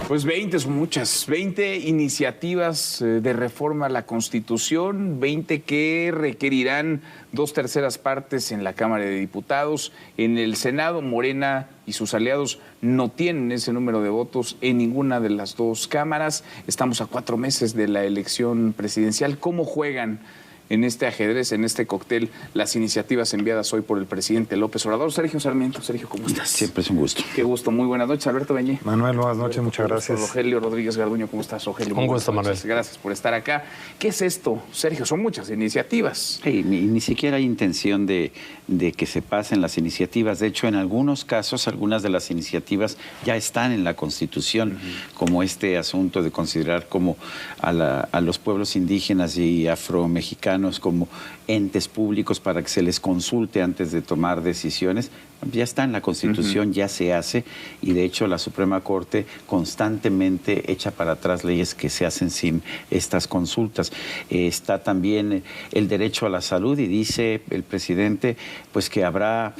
Pues 20 son muchas, 20 iniciativas de reforma a la Constitución, 20 que requerirán 2/3 partes en la Cámara de Diputados. En el Senado, Morena y sus aliados no tienen ese número de votos en ninguna de las dos cámaras. Estamos a 4 meses de la elección presidencial. ¿Cómo juegan en este ajedrez, en este cóctel, las iniciativas enviadas hoy por el presidente López Obrador? Sergio Sarmiento. Sergio, ¿cómo estás? Siempre es un gusto. Qué gusto, muy buenas noches. Alberto Beñé. Manuel, buenas noches, muchas gracias. Rogelio Rodríguez Garduño, ¿cómo estás, Rogelio? Un gusto, Manuel. Gracias por estar acá. ¿Qué es esto, Sergio? Son muchas iniciativas. Sí, ni siquiera hay intención de que se pasen las iniciativas. De hecho, en algunos casos, algunas de las iniciativas ya están en la Constitución, como este asunto de considerar como a los pueblos indígenas y afromexicanos como entes públicos para que se les consulte antes de tomar decisiones. Ya está en la Constitución, ya se hace, y de hecho la Suprema Corte constantemente echa para atrás leyes que se hacen sin estas consultas. Está también el derecho a la salud, y dice el presidente pues que habrá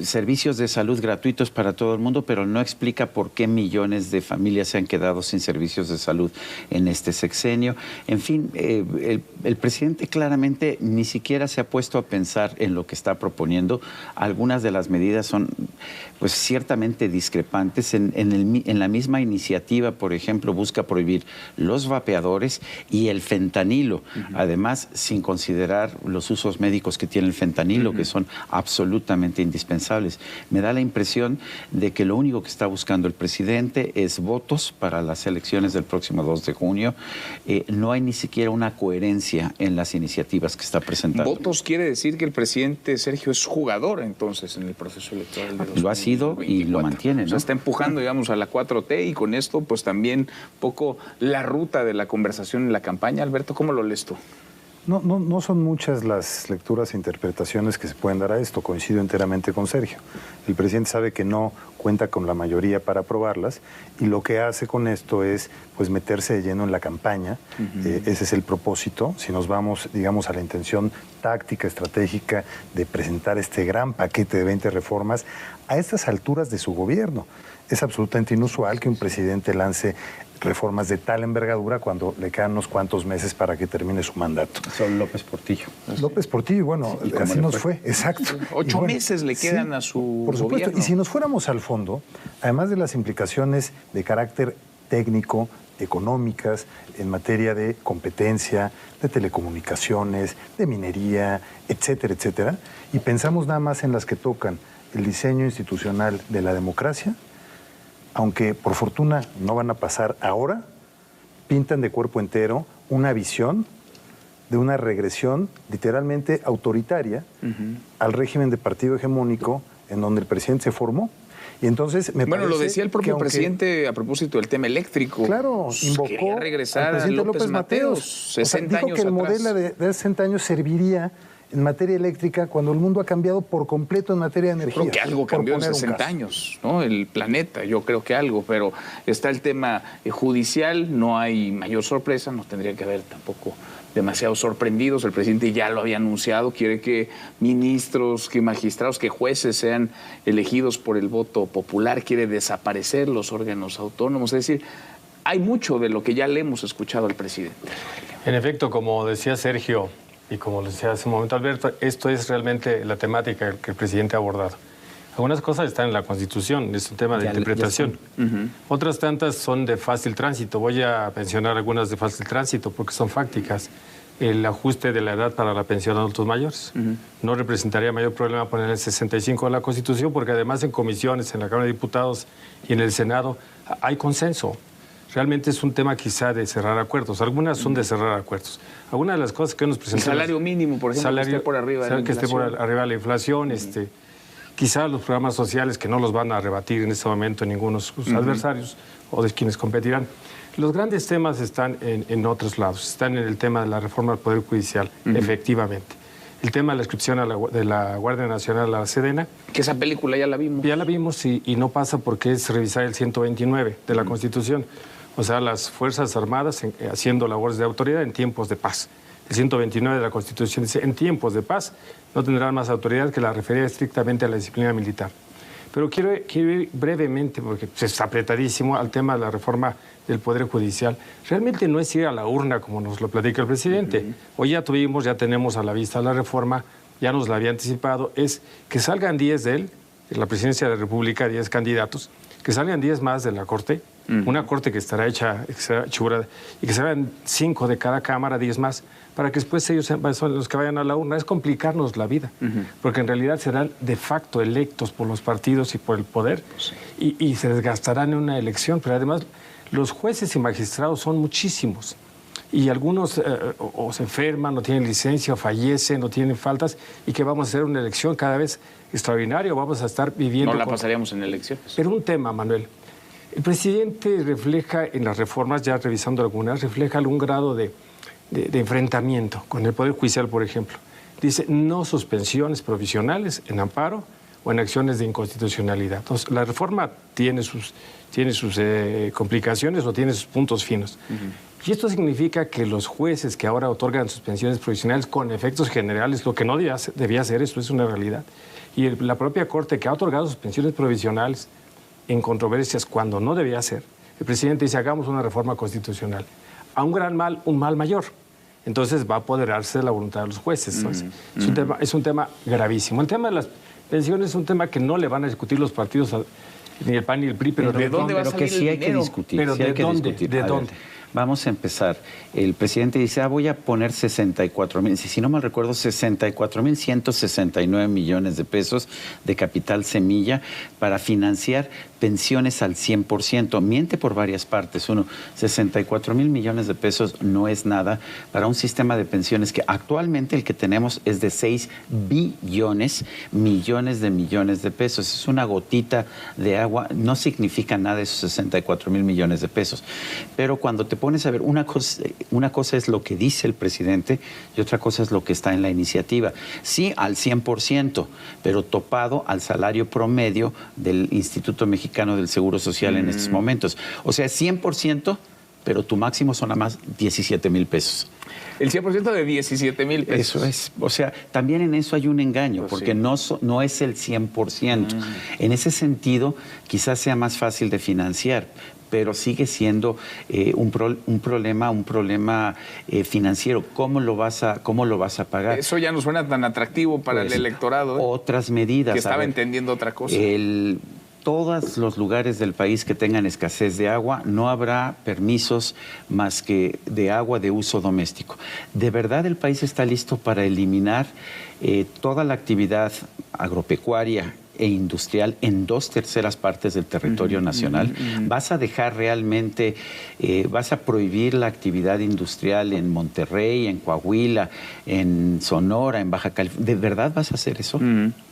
servicios de salud gratuitos para todo el mundo, pero no explica por qué millones de familias se han quedado sin servicios de salud en este sexenio. En fin, el presidente claramente ni siquiera se ha puesto a pensar en lo que está proponiendo. Algunas de las medidas son pues ciertamente discrepantes. En la misma iniciativa, por ejemplo, busca prohibir los vapeadores y el fentanilo, además sin considerar los usos médicos que tiene el fentanilo, que son absolutamente indispensables. Me da la impresión de que lo único que está buscando el presidente es votos para las elecciones del próximo 2 de junio. No hay ni siquiera una coherencia en las iniciativas que está presentando. ¿Votos quiere decir que el presidente, Sergio, es jugador entonces en el proceso electoral de 2024? Lo ha sido y lo mantiene, ¿no? O sea, está empujando, digamos, a la 4T, y con esto pues también poco la ruta de la conversación en la campaña. Alberto, ¿cómo lo lees tú? No son muchas las lecturas e interpretaciones que se pueden dar a esto. Coincido enteramente con Sergio. El presidente sabe que no cuenta con la mayoría para aprobarlas, y lo que hace con esto es pues meterse de lleno en la campaña. Ese es el propósito. Si nos vamos, digamos, a la intención táctica, estratégica de presentar este gran paquete de 20 reformas a estas alturas de su gobierno. Es absolutamente inusual que un presidente lance reformas de tal envergadura cuando le quedan unos cuantos meses para que termine su mandato. Son López Portillo. López Portillo, bueno, así nos fue, exacto. 8 meses le quedan a su por supuesto. gobierno. Y si nos fuéramos al fondo, además de las implicaciones de carácter técnico, económicas, en materia de competencia, de telecomunicaciones, de minería, etcétera, etcétera, y pensamos nada más en las que tocan el diseño institucional de la democracia, aunque por fortuna no van a pasar ahora, pintan de cuerpo entero una visión de una regresión literalmente autoritaria al régimen de partido hegemónico en donde el presidente se formó. Y entonces me parece lo decía el propio presidente a propósito del tema eléctrico. Claro, invocó regresar al presidente a López Mateos 60 dijo años que el atrás. modelo de 60 años serviría en materia eléctrica cuando el mundo ha cambiado por completo en materia de energía. Creo que algo cambió en 60 años, ¿no? El planeta, yo creo que algo, pero está el tema judicial, no hay mayor sorpresa, no tendría que haber tampoco demasiado sorprendidos. El presidente ya lo había anunciado, quiere que ministros, que magistrados, que jueces sean elegidos por el voto popular, quiere desaparecer los órganos autónomos, es decir, hay mucho de lo que ya le hemos escuchado al presidente. En efecto, como decía Sergio, y como lo decía hace un momento Alberto, esto es realmente la temática que el presidente ha abordado. Algunas cosas están en la Constitución, es un tema de interpretación. Otras tantas son de fácil tránsito. Voy a mencionar algunas de fácil tránsito porque son fácticas. El ajuste de la edad para la pensión a adultos mayores. No representaría mayor problema poner el 65 en la Constitución, porque además en comisiones, en la Cámara de Diputados y en el Senado hay consenso. Realmente es un tema quizá de cerrar acuerdos. Algunas son de cerrar acuerdos. Algunas de las cosas que nos presentamos... El salario mínimo, por ejemplo, que esté por arriba de la inflación. Que esté por arriba de la inflación. Quizá los programas sociales que no los van a rebatir en este momento ninguno de sus adversarios o de quienes competirán. Los grandes temas están en otros lados. Están en el tema de la reforma del Poder Judicial, efectivamente. El tema de la inscripción de la Guardia Nacional a la Sedena. Que esa película ya la vimos. Ya la vimos y no pasa porque es revisar el 129 de la Constitución. O sea, las Fuerzas Armadas haciendo labores de autoridad en tiempos de paz. El 129 de la Constitución dice, en tiempos de paz no tendrán más autoridad que la referida estrictamente a la disciplina militar. Pero quiero ir brevemente, porque está apretadísimo, al tema de la reforma del Poder Judicial. Realmente no es ir a la urna como nos lo platica el presidente. Hoy ya tenemos a la vista la reforma, ya nos la había anticipado, es que salgan 10 de él, en la presidencia de la República, 10 candidatos, que salgan 10 más de la Corte, una Corte que estará hecha chura, y que salgan 5 de cada Cámara, 10 más, para que después ellos son los que vayan a la urna. Es complicarnos la vida, porque en realidad serán de facto electos por los partidos y por el poder, y se desgastarán en una elección, pero además los jueces y magistrados son muchísimos. Y algunos o se enferman, no tienen licencia, o fallecen, no tienen faltas, y que vamos a hacer una elección cada vez extraordinaria, vamos a estar viviendo... No la pasaríamos en elecciones. Pero un tema, Manuel. El presidente refleja en las reformas, ya revisando algunas, refleja algún grado de enfrentamiento con el Poder Judicial, por ejemplo. Dice, no suspensiones provisionales en amparo o en acciones de inconstitucionalidad. Entonces, la reforma tiene sus complicaciones o tiene sus puntos finos. Y esto significa que los jueces que ahora otorgan suspensiones provisionales con efectos generales, lo que no debía ser, esto es una realidad. Y la propia Corte que ha otorgado suspensiones provisionales en controversias cuando no debía ser, el presidente dice, hagamos una reforma constitucional. A un gran mal, un mal mayor. Entonces va a apoderarse de la voluntad de los jueces. Es un tema gravísimo. El tema de las pensiones es un tema que no le van a discutir los partidos, ni el PAN ni el PRI, pero ¿de dónde va a salir el dinero? Pero que sí hay que discutir. ¿Pero sí de dónde? ¿De dónde? Vamos a empezar. El presidente dice, voy a poner 64,000, si no mal recuerdo, 64,169 millones de pesos de capital semilla para financiar pensiones al 100%. Miente por varias partes. Uno, 64,000 millones de pesos no es nada para un sistema de pensiones que actualmente el que tenemos es de 6 billones, millones de pesos. Es una gotita de agua, no significa nada esos 64,000 millones de pesos. Pero cuando te pones a ver, una cosa es lo que dice el presidente y otra cosa es lo que está en la iniciativa. Sí, al 100%, pero topado al salario promedio del Instituto Mexicano del Seguro Social en estos momentos. O sea, 100%, pero tu máximo son nada más 17,000 pesos. El 100% de 17,000 pesos. Eso es. O sea, también en eso hay un engaño, porque sí, no es el 100%. En ese sentido, quizás sea más fácil de financiar, pero sigue siendo un problema financiero. ¿Cómo lo vas a pagar? Eso ya no suena tan atractivo para el electorado. Otras medidas. Que estaba entendiendo otra cosa. Todos los lugares del país que tengan escasez de agua, no habrá permisos más que de agua de uso doméstico. ¿De verdad el país está listo para eliminar toda la actividad agropecuaria e industrial en 2/3 partes del territorio nacional? ¿Vas a dejar realmente, vas a prohibir la actividad industrial en Monterrey, en Coahuila, en Sonora, en Baja California? ¿De verdad vas a hacer eso?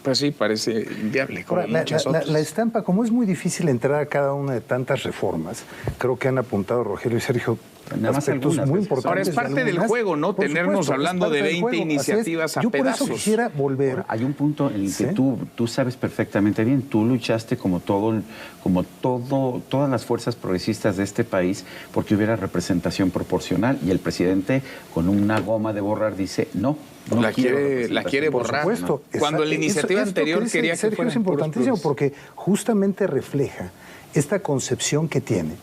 Pues sí, parece inviable. Ahora, la estampa, como es muy difícil entrar a cada una de tantas reformas, creo que han apuntado Rogelio y Sergio aspectos muy importantes. Ahora es parte del juego, ¿no? Tenernos hablando de 20 iniciativas a pedazos. Yo por eso quisiera volver. Ahora, hay un punto en el que tú sabes perfectamente bien. Tú luchaste como todas las fuerzas progresistas de este país porque hubiera representación proporcional, y el presidente con una goma de borrar dice no. La quiere borrar. Por supuesto. Cuando la iniciativa anterior quería que Sergio es importantísimo porque justamente refleja esta concepción que tiene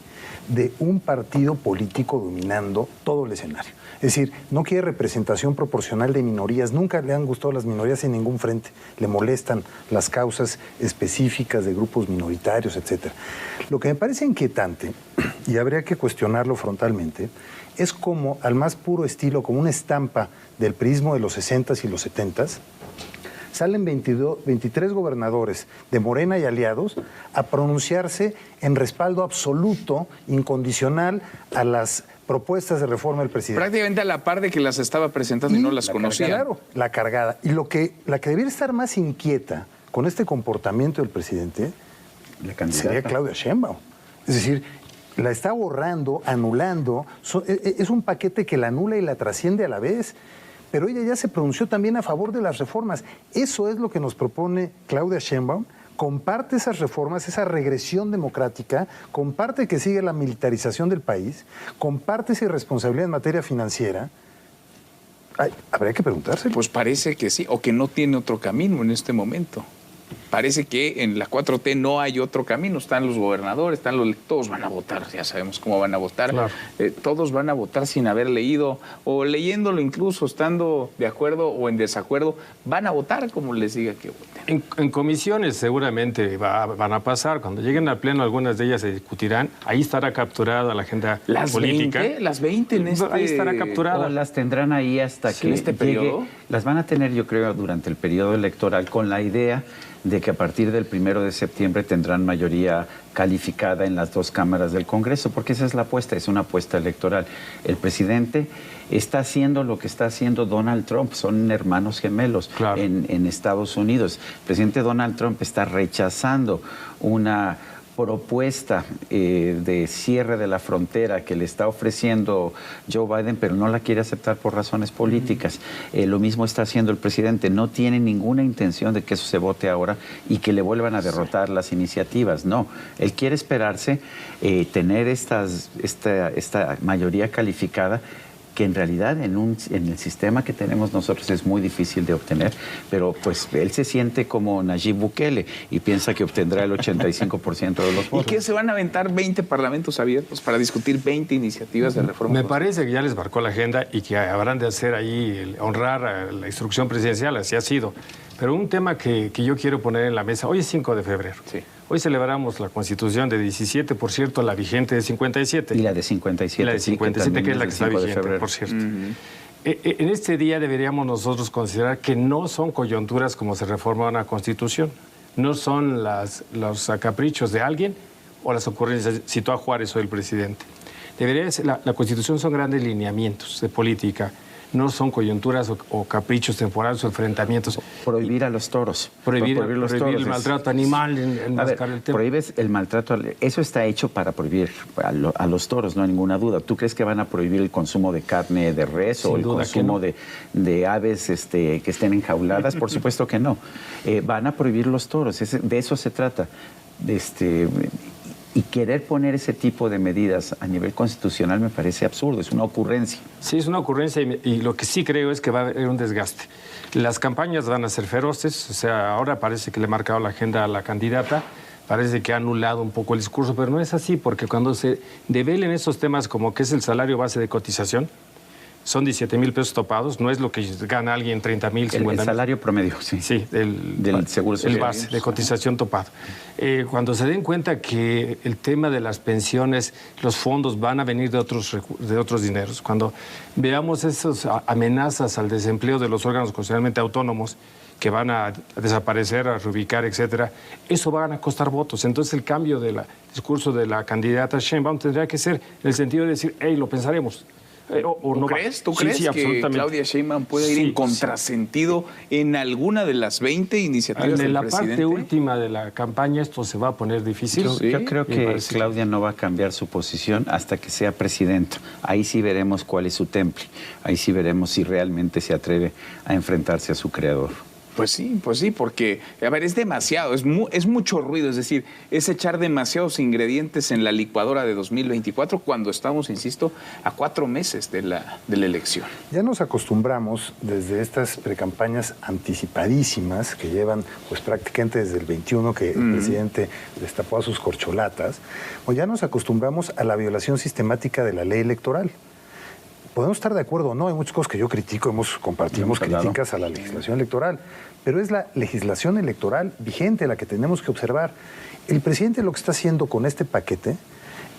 de un partido político dominando todo el escenario. Es decir, no quiere representación proporcional de minorías, nunca le han gustado las minorías en ningún frente, le molestan las causas específicas de grupos minoritarios, etc. Lo que me parece inquietante, y habría que cuestionarlo frontalmente, es como, al más puro estilo, como una estampa del priismo de los 60s y los 70s, salen 23 gobernadores de Morena y aliados a pronunciarse en respaldo absoluto, incondicional, a las propuestas de reforma del presidente. Prácticamente a la par de que las estaba presentando y no las conocía. Claro, la cargada. Y la que debiera estar más inquieta con este comportamiento del presidente sería Claudia Sheinbaum. Es decir, la está borrando, anulando. Es un paquete que la anula y la trasciende a la vez. Pero ella ya se pronunció también a favor de las reformas. Eso es lo que nos propone Claudia Sheinbaum. Comparte esas reformas, esa regresión democrática, comparte que sigue la militarización del país, comparte esa irresponsabilidad en materia financiera. Habría que preguntarse. Pues parece que sí, o que no tiene otro camino en este momento. parece que en la 4T no hay otro camino. Están los gobernadores, todos van a votar, ya sabemos cómo van a votar. Claro. Todos van a votar sin haber leído o leyéndolo incluso, estando de acuerdo o en desacuerdo, van a votar como les diga que voten. En comisiones seguramente van a pasar. Cuando lleguen al pleno, algunas de ellas se discutirán. Ahí estará capturada la agenda política. Las 20 en este... Ahí estará capturada. O las tendrán ahí hasta que en este periodo. Las van a tener, yo creo, durante el periodo electoral, con la idea de que a partir del 1 de septiembre tendrán mayoría calificada en las dos cámaras del Congreso, porque esa es la apuesta, es una apuesta electoral. El presidente está haciendo lo que está haciendo Donald Trump, son hermanos gemelos en Estados Unidos. El presidente Donald Trump está rechazando una propuesta de cierre de la frontera que le está ofreciendo Joe Biden, pero no la quiere aceptar por razones políticas. Lo mismo está haciendo el presidente. No tiene ninguna intención de que eso se vote ahora y que le vuelvan a derrotar las iniciativas. No, él quiere esperarse, tener esta mayoría calificada, que en realidad en el sistema que tenemos nosotros es muy difícil de obtener, pero pues él se siente como Nayib Bukele y piensa que obtendrá el 85% de los votos. ¿Y qué se van a aventar 20 parlamentos abiertos para discutir 20 iniciativas de reforma? Me parece que ya les marcó la agenda y que habrán de hacer ahí, honrar la instrucción presidencial, así ha sido. Pero un tema que yo quiero poner en la mesa, hoy es 5 de febrero. Sí. Hoy celebramos la Constitución de 17, por cierto, la vigente de 57. Y la de 57. Y la de 57, que es la que está vigente, por cierto. En este día deberíamos nosotros considerar que no son coyunturas como se reforma una Constitución. No son los caprichos de alguien o las ocurrencias. Citó a Juárez hoy el presidente. Debería ser, la Constitución son grandes lineamientos de política. No son coyunturas o caprichos temporales o enfrentamientos. Prohibir a los toros. Prohibir el maltrato animal, enmascarar el tema. Prohíbes el maltrato. Eso está hecho para prohibir a los toros, no hay ninguna duda. ¿Tú crees que van a prohibir el consumo de carne de res o el consumo de aves que estén enjauladas? Por supuesto que no. Van a prohibir los toros. De eso se trata. Y querer poner ese tipo de medidas a nivel constitucional me parece absurdo, es una ocurrencia. Sí, es una ocurrencia y lo que sí creo es que va a haber un desgaste. Las campañas van a ser feroces, o sea, ahora parece que le ha marcado la agenda a la candidata, parece que ha anulado un poco el discurso, pero no es así, porque cuando se develen esos temas como que es el salario base de cotización, son 17,000 pesos topados, no es lo que gana alguien 30,000, 50,000. El salario promedio, sí. Sí, del seguro social. El base de cotización topado. Cuando se den cuenta que el tema de las pensiones, los fondos van a venir de otros dineros, cuando veamos esas amenazas al desempleo de los órganos constitucionalmente autónomos que van a desaparecer, a reubicar, etcétera, eso van a costar votos. Entonces el cambio del discurso de la candidata Sheinbaum tendría que ser en el sentido de decir, hey, lo pensaremos. ¿Tú crees que Claudia Sheinbaum puede ir en contrasentido en alguna de las 20 iniciativas del presidente? En la parte última de la campaña esto se va a poner difícil. Yo creo que Claudia no va a cambiar su posición hasta que sea presidenta. Ahí sí veremos cuál es su temple. Ahí sí veremos si realmente se atreve a enfrentarse a su creador. Pues sí, porque, a ver, es demasiado, es mucho ruido, es decir, es echar demasiados ingredientes en la licuadora de 2024 cuando estamos, insisto, a 4 meses de la elección. Ya nos acostumbramos desde estas precampañas anticipadísimas que llevan pues prácticamente desde el 21 que el presidente destapó a sus corcholatas, pues ya nos acostumbramos a la violación sistemática de la ley electoral. Podemos estar de acuerdo o no, hay muchas cosas que yo critico, compartimos críticas a la legislación electoral, pero es la legislación electoral vigente la que tenemos que observar. El presidente lo que está haciendo con este paquete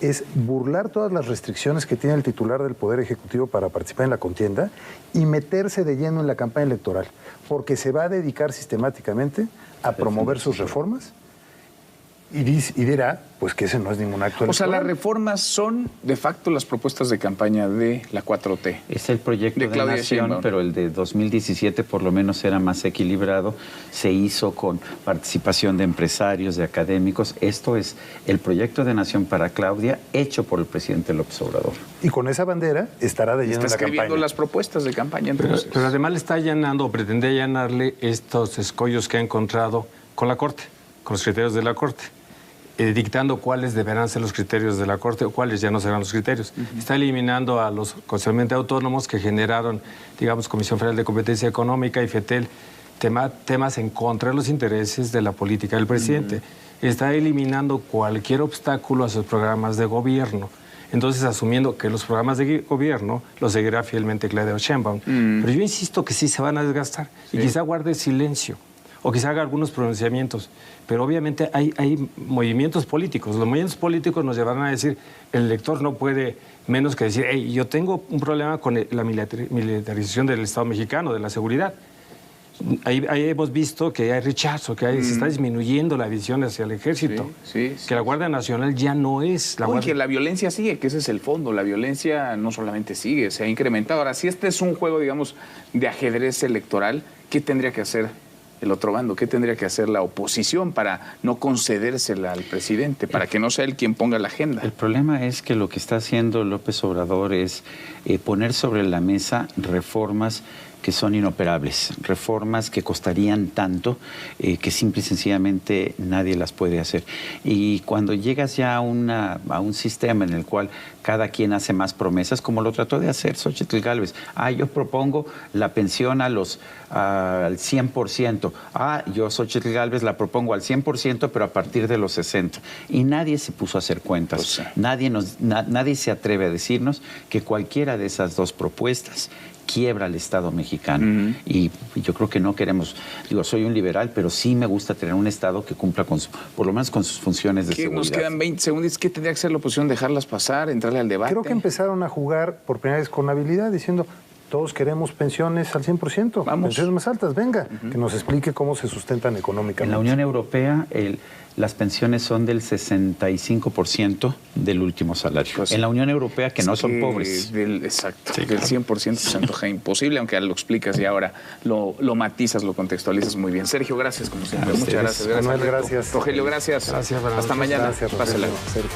es burlar todas las restricciones que tiene el titular del Poder Ejecutivo para participar en la contienda y meterse de lleno en la campaña electoral, porque se va a dedicar sistemáticamente a promover sus reformas y dirá pues que ese no es ningún acto electoral. O sea, las reformas son de facto las propuestas de campaña de la 4T. Es el proyecto de nación, Sheinbaum. Pero el de 2017 por lo menos era más equilibrado. Se hizo con participación de empresarios, de académicos. Esto es el proyecto de nación para Claudia, hecho por el presidente López Obrador. Y con esa bandera estará de lleno en la campaña. Está escribiendo las propuestas de campaña. Pero además le está allanando, o pretende allanarle estos escollos que ha encontrado con la Corte, con los criterios de la Corte. Dictando cuáles deberán ser los criterios de la Corte o cuáles ya no serán los criterios. Está eliminando a los constitucionalmente autónomos que generaron, digamos, Comisión Federal de Competencia Económica y FETEL, temas en contra de los intereses de la política del presidente. Está eliminando cualquier obstáculo a sus programas de gobierno. Entonces, asumiendo que los programas de gobierno los seguirá fielmente Claudia Sheinbaum. Pero yo insisto que sí se van a desgastar. Sí. Y quizá guarde silencio. O quizá haga algunos pronunciamientos. Pero obviamente hay movimientos políticos. Los movimientos políticos nos llevarán a decir, el elector no puede menos que decir, hey, yo tengo un problema con la militarización del Estado mexicano, de la seguridad. Ahí hemos visto que hay rechazo, que se está disminuyendo la visión hacia el ejército, que la Guardia Nacional ya no es la Guardia. Que la violencia sigue, que ese es el fondo. La violencia no solamente sigue, se ha incrementado. Ahora, si este es un juego, digamos, de ajedrez electoral, ¿qué tendría que hacer el otro bando? ¿Qué tendría que hacer la oposición para no concedérsela al presidente, para que no sea él quien ponga la agenda? El problema es que lo que está haciendo López Obrador es poner sobre la mesa reformas que son inoperables, reformas que costarían tanto que simple y sencillamente nadie las puede hacer. Y cuando llegas ya a un sistema en el cual cada quien hace más promesas, como lo trató de hacer Xochitl Gálvez. Yo propongo la pensión al 100%. Yo Xochitl Gálvez la propongo al 100%, pero a partir de los 60. Y nadie se puso a hacer cuentas. Nadie se atreve a decirnos que cualquiera de esas dos propuestas quiebra al Estado mexicano. Y yo creo que no queremos, soy un liberal, pero sí me gusta tener un Estado que cumpla por lo menos con sus funciones de seguridad. Nos quedan 20 segundos. ¿Qué tendría que hacer la oposición? ¿Dejarlas pasar? ¿Entrarle al debate? Creo que empezaron a jugar por primera vez con habilidad, diciendo, todos queremos pensiones al 100%, pensiones más altas, venga, que nos explique cómo se sustentan económicamente. En la Unión Europea, las pensiones son del 65% del último salario. Pues, en la Unión Europea, que no son pobres. Exacto, sí, del 100% se antoja imposible, aunque lo explicas y ahora lo matizas, lo contextualizas muy bien. Sergio, gracias como siempre. Muchas gracias. Manuel, gracias. Rogelio, gracias. Gracias. Hasta mañana. Gracias, Rogelio. Pásela. Sergio.